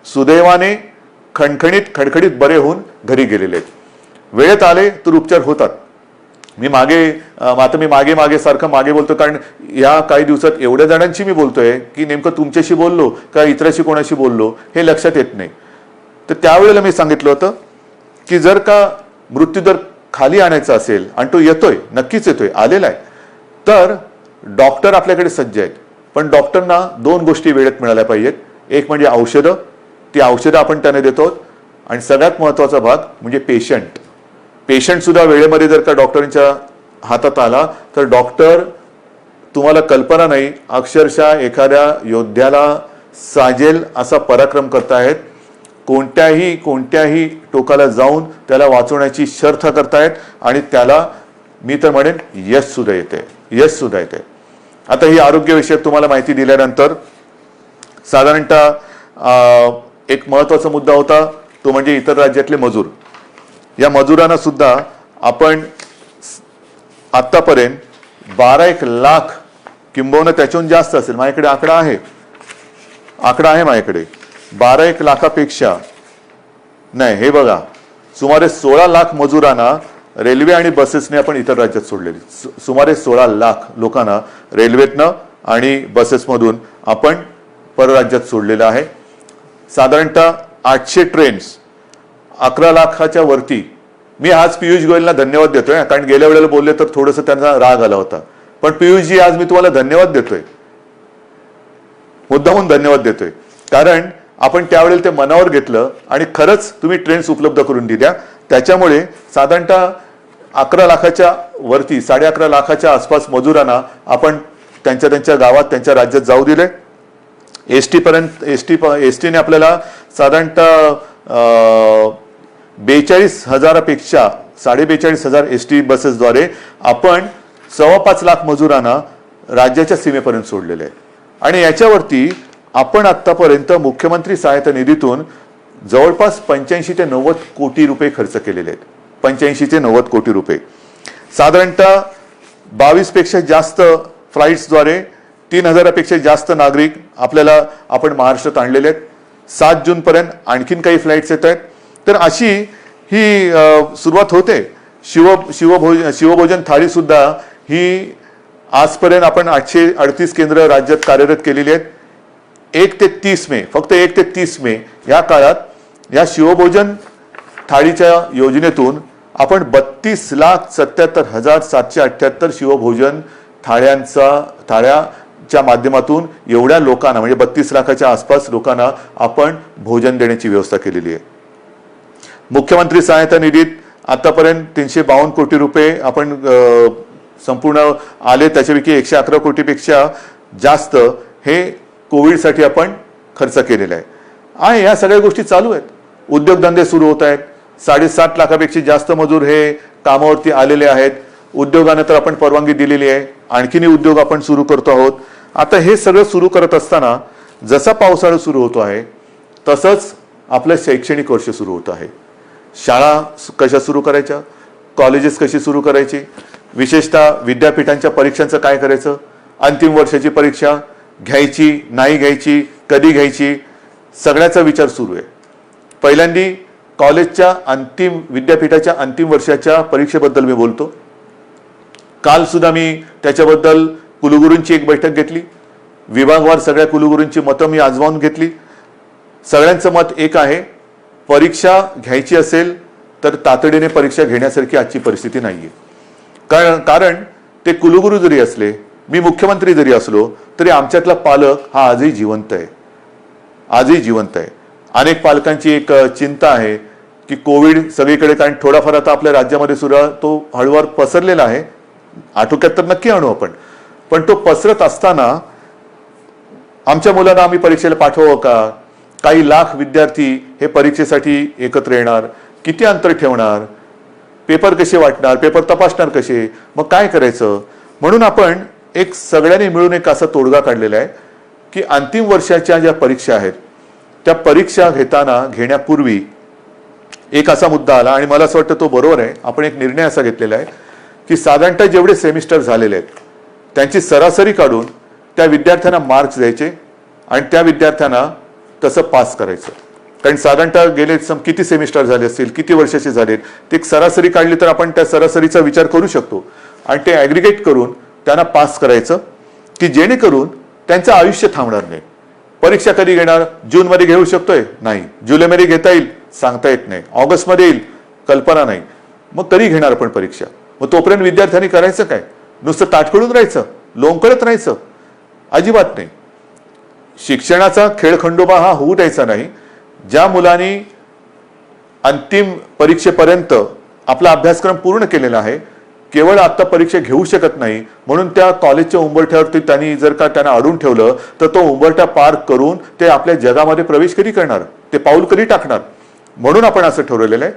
सुदैवाने खणखणीत खडखडीत बरे होऊन घरी गेलेले आहेत. वेळेत आले तर उपचार होतात. आता मी मागे सारखं मागे बोलतो, कारण या काही दिवसात एवढ्या जणांशी मी बोलतोय की नेमकं तुमच्याशी बोललो का इतराशी कोणाशी बोललो हे लक्षात येत नाही. तर त्यावेळेला मी सांगितलं होतं की जर का मृत्यूदर खाली आणायचा असेल, आणि तो येतोय, नक्कीच येतोय, आलेला आहे, तर डॉक्टर आपल्याकडे सज्ज आहेत. पण डॉक्टरना 2 गोष्टी वेळेत मिळाल्या पाहिजेत. एक म्हणजे औषधं, ती औषधं आपण त्यांना देतो, आणि सगळ्यात महत्त्वाचा भाग म्हणजे पेशंट सुद्धा वेळेमध्ये जर का डॉक्टरांच्या हातात आला तर डॉक्टर, तुम्हाला कल्पना नाही, अक्षरशः एखाद्या योद्ध्याला साजेल असा पराक्रम करतायत. कोणत्याही टोकाला जाऊन त्याला वाचवण्याची शर्थ करतायत, आणि त्याला मी तर म्हणेन यश सुद्धा येते. आता ही आरोग्यविषयक तुम्हाला माहिती दिल्यानंतर साधारणतः एक महत्त्वाचा मुद्दा होता, तो म्हणजे इतर राज्यातले मजूर. या मजुरांना सुद्धा आपण आतापर्यंत 12 लाख किंबहुना त्याच्याहून जास्त असेल, माझ्याकडे आकडा आहे माझ्याकडे, 12 लाखापेक्षा नाही, हे बघा, सुमारे 16 लाख मजुरांना रेल्वे आणि बसेसने आपण इतर राज्यात सोडलेली. सुमारे 16 लाख लोकांना रेल्वेतनं आणि बसेसमधून आपण परराज्यात सोडलेलं आहे. साधारणतः 800 ट्रेन्स, 11 लाखाच्या वरती. मी आज पियुष गोयलना धन्यवाद देतोय, कारण गेल्या वेळेला बोलले तर थोडंसं त्यांना राग आला होता. पण पियुषजी, आज मी तुम्हाला धन्यवाद देतोय, मुद्दामून धन्यवाद देतोय, कारण आपण त्यावेळेला ते मनावर घेतलं आणि खरंच तुम्ही ट्रेन्स उपलब्ध करून दिल्या. त्याच्यामुळे साधारणतः 11 लाखाच्या वरती, 11.5 लाखाच्या आसपास मजुरांना आपण त्यांच्या गावात, त्यांच्या राज्यात जाऊ दिले. एसटीने आपल्याला साधारणतः 42,000पेक्षा 42,500 एसटी बसेसद्वारे आपण 5.25 लाख मजुरांना राज्याच्या सीमेपर्यंत सोडलेले आहे. आणि याच्यावरती आपण आतापर्यंत मुख्यमंत्री सहायता निधीतून जवळपास 85 ते 90 कोटी रुपये खर्च केलेले आहेत. 85 ते 90 कोटी रुपये. साधारणतः 22 पेक्षा जास्त फ्लाईट्सद्वारे 3,000पेक्षा जास्त नागरिक आपण महाराष्ट्रात आणलेले आहेत. 7 जूनपर्यंत आणखीन काही फ्लाईट्स येत आहेत. तर अशी ही सुरुवात होते. शिवभोजन थाळी सुद्धा ही आजपर्यंत आपण 838 केंद्र राज्यात कार्यरत केलेली आहेत. 1 ते 30 मे, फक्त 1 ते 30 मे या काळात या शिवभोजन थाळीच्या योजनेतून आपण 32,77,778 शिवभोजन थाळ्याच्या माध्यमातून एवढ्या लोकांना, म्हणजे 32 लाखाच्या आसपास लोकांना आपण भोजन देण्याची व्यवस्था केलेली आहे. मुख्यमंत्री सहायता निधीत आतापर्यंत 352 कोटी रुपये आपण संपूर्ण आले. त्याच्यापैकी 111 कोटीपेक्षा जास्त हे कोविडसाठी आपण खर्च केलेला आहे. आणि या सगळ्या गोष्टी चालू आहेत. उद्योगधंदे सुरू होत आहेत. 7.5 लाखापेक्षा जास्त मजूर हे कामावरती आलेले आहेत. उद्योगाने तर आपण परवानगी दिलेली आहे. आणखीनही उद्योग आपण सुरू करतो आहोत. आता हे सगळं सुरू करत असताना जसा पावसाळा सुरू होतो आहे तसंच आपलं शैक्षणिक वर्ष सुरू होत आहे. शाळा कशा सुरू करायच्या, कॉलेजेस कशी सुरू करायची, विशेषतः विद्यापीठांच्या परीक्षांचं काय करायचं, अंतिम वर्षाची परीक्षा घ्यायची नाही घ्यायची, कधी घ्यायची, सगळ्याचा विचार सुरू आहे. पहिल्यांदा कॉलेजच्या विद्यापीठाच्या अंतिम वर्षाच्या परीक्षेबद्दल मी बोलतो. काल सुद्धा मी त्याच्याबद्दल कुलगुरूंची एक बैठक घेतली. विभागवार सगळ्या कुलगुरूंची मतं मी आजमावून घेतली. सगळ्यांचं मत एक आहे, परीक्षा घ्यायची असेल तर तातडीने परीक्षा घेण्यासारखी आजची परिस्थिती नाहीये. कारण ते कुलगुरू जरी असले, मी मुख्यमंत्री जरी असलो, तरी आमच्यातला पालक हा आजही जिवंत आहे. अनेक पालकांची एक चिंता आहे की कोविड सगळीकडे, कारण थोडाफार आता आपल्या राज्यामध्ये सुद्धा तो हळूवार पसरलेला आहे. आटोक्यात तर नक्की आणू आपण, पण तो पसरत असताना आमच्या मुलांना आम्ही परीक्षेला पाठवावं का? काही लाख विद्यार्थी हे परीक्षेसाठी एकत्र येणार, किती अंतर ठेवणार, पेपर कसे वाटणार, पेपर तपासणार कसे, मग काय करायचं? म्हणून आपण एक सगळ्यांनी मिळून एक असा तोडगा काढलेला आहे की अंतिम वर्षाच्या ज्या परीक्षा आहेत त्या परीक्षा घेण्यापूर्वी एक असा मुद्दा आला, आणि मला असं वाटतं तो बरोबर आहे. आपण एक निर्णय असा घेतलेला आहे की साधारणतः जेवढे सेमिस्टर झालेले आहेत त्यांची सरासरी काढून त्या विद्यार्थ्यांना मार्क्स द्यायचे आणि त्या विद्यार्थ्यांना तसं पास करायचं. कारण साधारणतः गेले किती सेमिस्टर झाले असतील, किती वर्षाचे झालेत, ते एक सरासरी काढली तर आपण त्या सरासरीचा विचार करू शकतो आणि ते ॲग्रिगेट करून त्यांना पास करायचं, की जेणेकरून त्यांचं आयुष्य थांबणार नाही. परीक्षा कधी घेणार? जूनमध्ये घेऊ शकतोय? नाही. जुलैमध्ये घेता येईल? सांगता येत नाही. ऑगस्टमध्ये येईल? कल्पना नाही. मग कधी घेणार आपण परीक्षा? मग तोपर्यंत विद्यार्थ्यांनी करायचं काय? नुसतं ताटकळून राहायचं, लोंबकळत राहायचं? अजिबात नाही. शिक्षणाचा खेळखंडोबा हा होऊ द्यायचा नाही. ज्या मुलांनी अंतिम परीक्षेपर्यंत आपला अभ्यासक्रम पूर्ण केलेला आहे, केवळ आता परीक्षा घेऊ शकत नाही म्हणून त्या कॉलेजच्या उंबरठ्यावरती त्यांनी जर का त्यांना अडून ठेवलं तर तो उंबरठा पार करून ते आपल्या जगामध्ये प्रवेश कधी करणार, ते पाऊल कधी टाकणार? म्हणून आपण असं ठरवलेलं आहे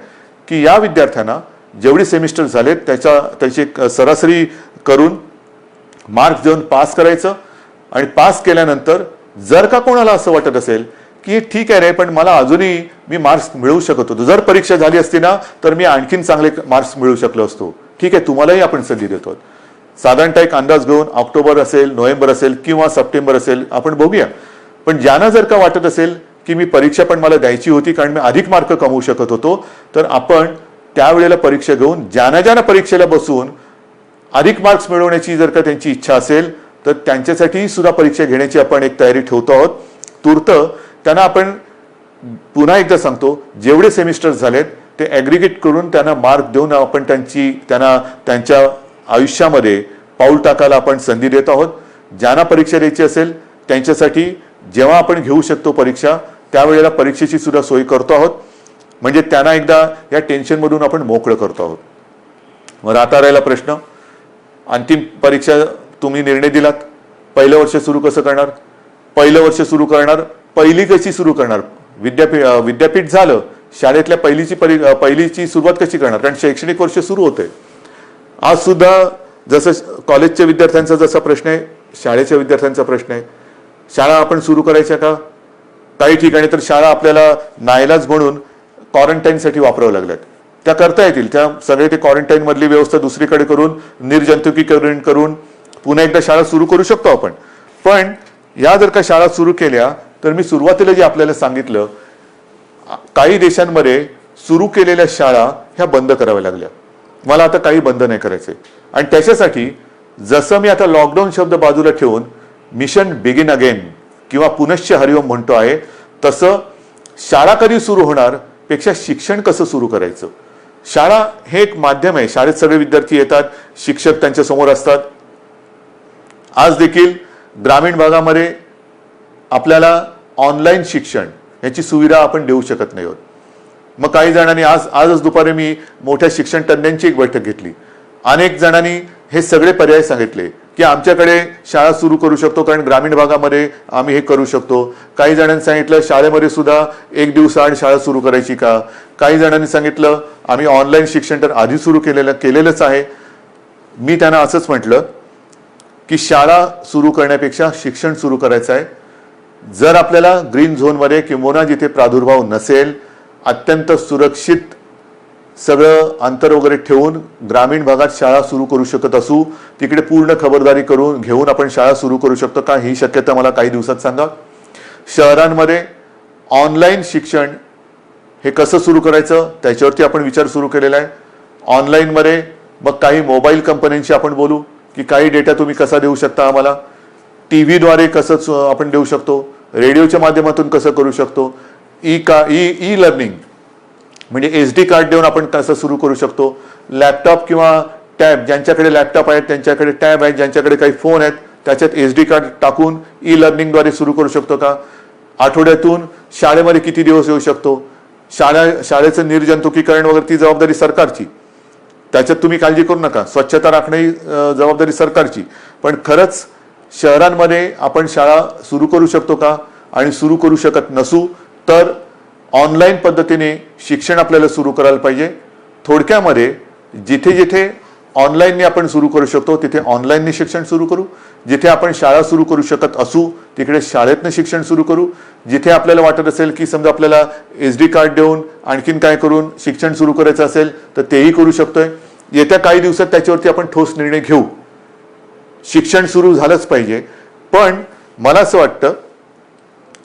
की या विद्यार्थ्यांना जेवढी सेमिस्टर झालेत त्याची सरासरी करून मार्क्स देऊन पास करायचं. आणि पास केल्यानंतर जर का कोणाला असं वाटत असेल की ठीक आहे रे, पण मला अजूनही मी मार्क्स मिळवू शकत होतो, जर परीक्षा झाली असती ना तर मी आणखीन चांगले मार्क्स मिळवू शकलो असतो, ठीक आहे, तुम्हालाही आपण संधी देतो. साधारणतः एक अंदाज घेऊन ऑक्टोबर असेल, नोव्हेंबर असेल किंवा सप्टेंबर असेल, आपण बघूया. पण ज्यांना जर का वाटत असेल की मी परीक्षा पण मला द्यायची होती कारण मी अधिक मार्क कमवू शकत होतो, तर आपण त्यावेळेला परीक्षा घेऊन ज्यांना परीक्षेला बसून अधिक मार्क्स मिळवण्याची जर का त्यांची इच्छा असेल तर त्यांच्यासाठी सुद्धा परीक्षा घेण्याची आपण एक तयारी ठेवतो आहोत. तूर्त त्यांना आपण पुन्हा एकदा सांगतो, जेवढे सेमिस्टर झालेत ते ॲग्रिगेट करून त्यांना मार्क देऊन आपण त्यांना त्यांच्या आयुष्यामध्ये पाऊल टाकायला आपण संधी देत आहोत. ज्यांना परीक्षा द्यायची असेल त्यांच्यासाठी जेव्हा आपण घेऊ शकतो परीक्षा त्यावेळेला परीक्षेची सुद्धा सोय करतो आहोत. म्हणजे त्यांना एकदा या टेन्शनमधून आपण मोकळं करतो आहोत. मग आता राहिला प्रश्न, अंतिम परीक्षा तुम्ही निर्णय दिलात, पहिलं वर्ष सुरू कसं करणार? पहिलं वर्ष सुरू करणार, पहिली कशी सुरू करणार? विद्यापीठ झालं, शाळेतल्या पहिलीची सुरुवात कशी करणार? कारण शैक्षणिक वर्ष सुरू होतंय. आज सुद्धा जसं कॉलेजच्या विद्यार्थ्यांचा जसा प्रश्न आहे, शाळेच्या विद्यार्थ्यांचा प्रश्न आहे. शाळा आपण सुरू करायच्या का? काही ठिकाणी तर शाळा आपल्याला नाईलाज म्हणून क्वारंटाईनसाठी वापरावं लागल्यात. त्या करता येतील, त्या सगळे ते क्वारंटाईन मधली व्यवस्था दुसरीकडे करून निर्जंतुकीकरण करून पुन्हा एकदा शाळा सुरू करू शकतो आपण. पण या जर का शाळा सुरू केल्या तर मी सुरुवातीला जे आपल्याला सांगितलं, काही देशांमध्ये सुरू केलेल्या शाळा ह्या बंद कराव्या लागल्या. मला आता काही बंद नाही करायचे. आणि त्याच्यासाठी जसं मी आता लॉकडाऊन शब्द बाजूला ठेवून मिशन बिगिन अगेन किंवा पुनश्च हरिओम म्हणतो आहे, तसं शाळा कधी सुरू होणार पेक्षा शिक्षण कसं सुरू करायचं. शाळा हे एक माध्यम आहे. शाळेत सगळे विद्यार्थी येतात, शिक्षक त्यांच्या समोर असतात. आज देखील ग्रामीण भागामध्ये आपल्याला ऑनलाईन शिक्षण याची सुविधा आपण देऊ शकत नाही आहोत. मग काही जणांनी आजच दुपारी मी मोठ्या शिक्षण तज्ज्ञांची एक बैठक घेतली. अनेक जणांनी हे सगळे पर्याय सांगितले की आमच्याकडे शाळा सुरू करू शकतो कारण ग्रामीण भागामध्ये आम्ही हे करू शकतो. काही जणांनी सांगितलं शाळेमध्ये सुद्धा एक दिवसाआड शाळा सुरू करायची का? काही जणांनी सांगितलं आम्ही ऑनलाईन शिक्षण तर आधी सुरू केलेलंच आहे. मी त्यांना असंच म्हटलं की शाळा सुरू करण्यापेक्षा शिक्षण सुरू करायचं आहे. जर आपल्याला ग्रीन झोनमध्ये किंवा जिथे प्रादुर्भाव नसेल, अत्यंत सुरक्षित सगळं अंतर वगैरे ठेवून ग्रामीण भागात शाळा सुरू करू शकत असू, तिकडे पूर्ण खबरदारी घेऊन आपण शाळा सुरू करू शकतो का? ही शक्यता मला काही दिवसात सांगा. शहरांमध्ये ऑनलाईन शिक्षण हे कसं सुरू करायचं त्याच्यावरती आपण विचार सुरू केलेला आहे. ऑनलाईनमध्ये मग काही मोबाईल कंपन्यांशी आपण बोलू की काही डेटा तुम्ही कसा देऊ शकता आम्हाला, टीव्हीद्वारे कसं आपण देऊ शकतो, रेडिओच्या माध्यमातून कसं करू शकतो, ई लर्निंग म्हणजे SD कार्ड देऊन आपण कसं सुरू करू शकतो, लॅपटॉप किंवा टॅब, ज्यांच्याकडे लॅपटॉप आहेत त्यांच्याकडे टॅब आहेत, ज्यांच्याकडे काही फोन आहेत त्याच्यात SD कार्ड टाकून ई लर्निंगद्वारे सुरू करू शकतो का? आठवड्यातून शाळेमध्ये किती दिवस येऊ शकतो? शाळेचं निर्जंतुकीकरण वगैरे ती जबाबदारी सरकारची, त्याच्यात तुम्ही काळजी करू नका. स्वच्छता राखणे ही जबाबदारी सरकारची. पण खरंच शहरांमध्ये आपण शाळा सुरू करू शकतो का? आणि सुरू करू शकत नसू तर ऑनलाईन पद्धतीने शिक्षण आपल्याला सुरू करायला पाहिजे. थोडक्यामध्ये जिथे जिथे ऑनलाईनने आपण सुरू करू शकतो तिथे ऑनलाईनने शिक्षण सुरू करू. जिथे आपण शाळा सुरू करू शकत असू तिकडे शाळेतनं शिक्षण सुरू करू. जिथे आपल्याला वाटत असेल की समजा आपल्याला SD कार्ड देऊन आणखीन काय करून शिक्षण सुरू करायचं असेल तर तेही करू शकतोय. येत्या काही दिवसात त्याच्यावरती आपण ठोस निर्णय घेऊ. शिक्षण सुरू झालंच पाहिजे. पण मला असं वाटतं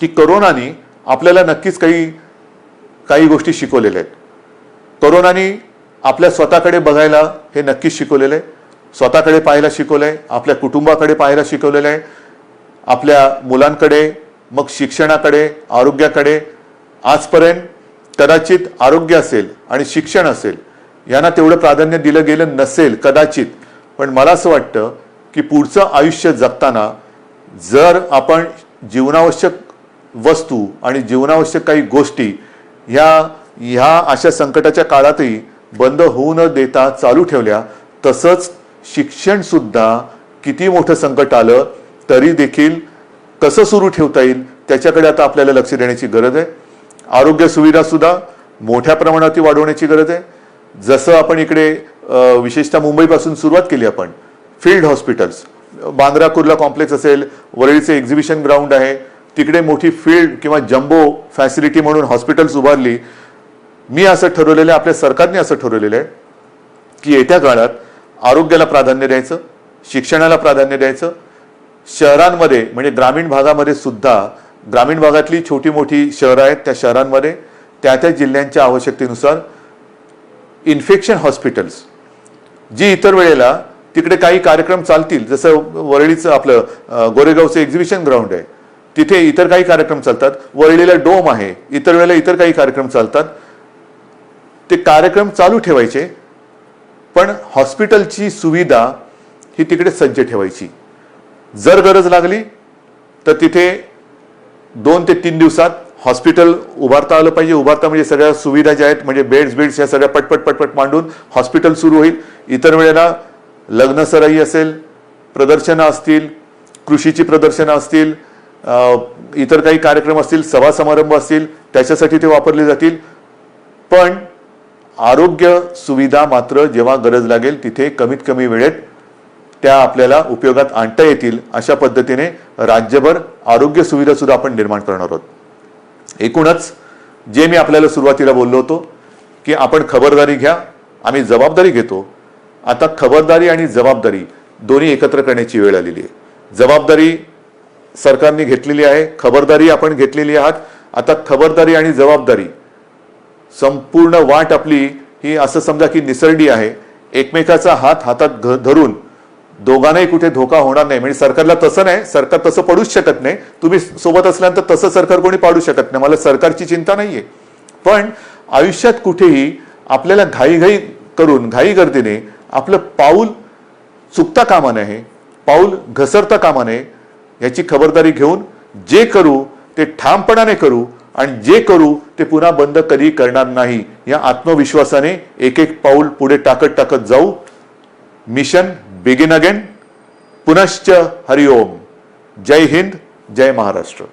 की कोरोनाने आपल्याला नक्कीच काही काही गोष्टी शिकवलेल्या आहेत. कोरोनाने आपल्या स्वतःकडे बघायला हे नक्कीच शिकवलेलं आहे, स्वतःकडे पाहायला शिकवलं आहे, आपल्या कुटुंबाकडे पाहायला शिकवलेलं आहे, आपल्या मुलांकडे, मग शिक्षणाकडे, आरोग्याकडे. आजपर्यंत कदाचित आरोग्य असेल आणि शिक्षण असेल यांना तेवढं प्राधान्य दिलं गेलं नसेल कदाचित, पण मला असं वाटतं की पुढचं आयुष्य जगताना जर आपण जीवनावश्यक वस्तू आणि जीवनावश्यक काही गोष्टी ह्या अशा संकटाच्या काळातही बंद होऊ न देता चालू ठेवल्या, तसंच शिक्षण सुद्धा किती मोठं संकट आलं तरी देखील कसं सुरू ठेवता येईल त्याच्याकडे आता आपल्याला लक्ष देण्याची गरज आहे. आरोग्य सुविधा सुद्धा मोठ्या प्रमाणात वाढवण्याची गरज आहे. जसं आपण इकडे विशेषतः मुंबईपासून सुरुवात केली, आपण field hospitals, Bandra Kurla complex असेल, वरळीचे एक्झिबिशन ग्राउंड आहे, तिकडे मोठी फील्ड किंवा जम्बो फॅसिलिटी म्हणून हॉस्पिटल्स उभारली. मी असं ठरवलेलं आहे, आपल्या सरकारने असं ठरवलेलं आहे की येत्या काळात आरोग्याला प्राधान्य द्यायचं, शिक्षणाला प्राधान्य द्यायचं. शहरांमध्ये म्हणजे ग्रामीण भागामध्ये सुद्धा, ग्रामीण भागातली छोटी मोठी शहरं आहेत त्या शहरांमध्ये त्या त्या जिल्ह्यांच्या आवश्यकतेनुसार इन्फेक्शन हॉस्पिटल्स, जी इतर वेळेला तिकडे काही कार्यक्रम चालतील, जसं वरळीचं आपलं गोरेगावचं एक्झिबिशन ग्राउंड आहे, तिथे इतर काही कार्यक्रम चालतात. वरळीला डोम आहे, इतर वेळेला इतर काही कार्यक्रम चालतात. ते कार्यक्रम चालू ठेवायचे, पण हॉस्पिटलची सुविधा ही तिकडे सज्ज ठेवायची. जर गरज लागली तर तिथे 2 ते 3 दिवसात हॉस्पिटल उभारता आलं पाहिजे. उभारता म्हणजे सगळ्या सुविधा ज्या आहेत, म्हणजे बेड्स या सगळ्या पटपट मांडून हॉस्पिटल सुरू होईल. इतर वेळेला लग्न सराई असेल, प्रदर्शनं असतील, कृषीची प्रदर्शनं असतील, इतर काही कार्यक्रम असतील, सभा समारंभ असतील, त्याच्यासाठी ते वापरले जातील. पण आरोग्य सुविधा मात्र जेव्हा गरज लागेल तिथे कमीत कमी वेळेत त्या आपल्याला उपयोगात आणता येतील, अशा पद्धतीने राज्यभर आरोग्य सुविधा सुद्धा आपण निर्माण करणार आहोत. एकूणच जे मी आपल्याला सुरुवातीला बोललो होतो की आपण खबरदारी घ्या, आम्ही जबाबदारी घेतो. आता खबरदारी आणि जबाबदारी दोन्ही एकत्र करण्याची वेळ आलेली आहे. जबाबदारी सरकारने घेतलेली आहे, खबरदारी आपण घेतलेली आहात. आता खबरदारी आणि जबाबदारी संपूर्ण वाट आपली ही असं समजा की निसरडी आहे. एकमेकाचा हात हातात धरून दोघांनाही कुठे धोका होणार नाही. म्हणजे सरकारला तसं नाही, सरकार तसं पडूच शकत नाही. तुम्ही सोबत असल्यानंतर तसं सरकार कोणी पाडू शकत नाही, मला सरकारची चिंता नाहीये. पण आयुष्यात कुठेही आपल्याला घाई गर्दीने आपलं पाऊल चुकता कामा नये, पाऊल घसरता कामा नये. याची खबरदारी घेऊन जे करू ते ठामपणाने करू आणि जे करू ते पुन्हा बंद कधी करणार नाही, या आत्मविश्वासाने एक एक पाऊल पुढे टाकत जाऊ. Mission begin again. पुनश्च हरिओम. जय हिंद, जय महाराष्ट्र.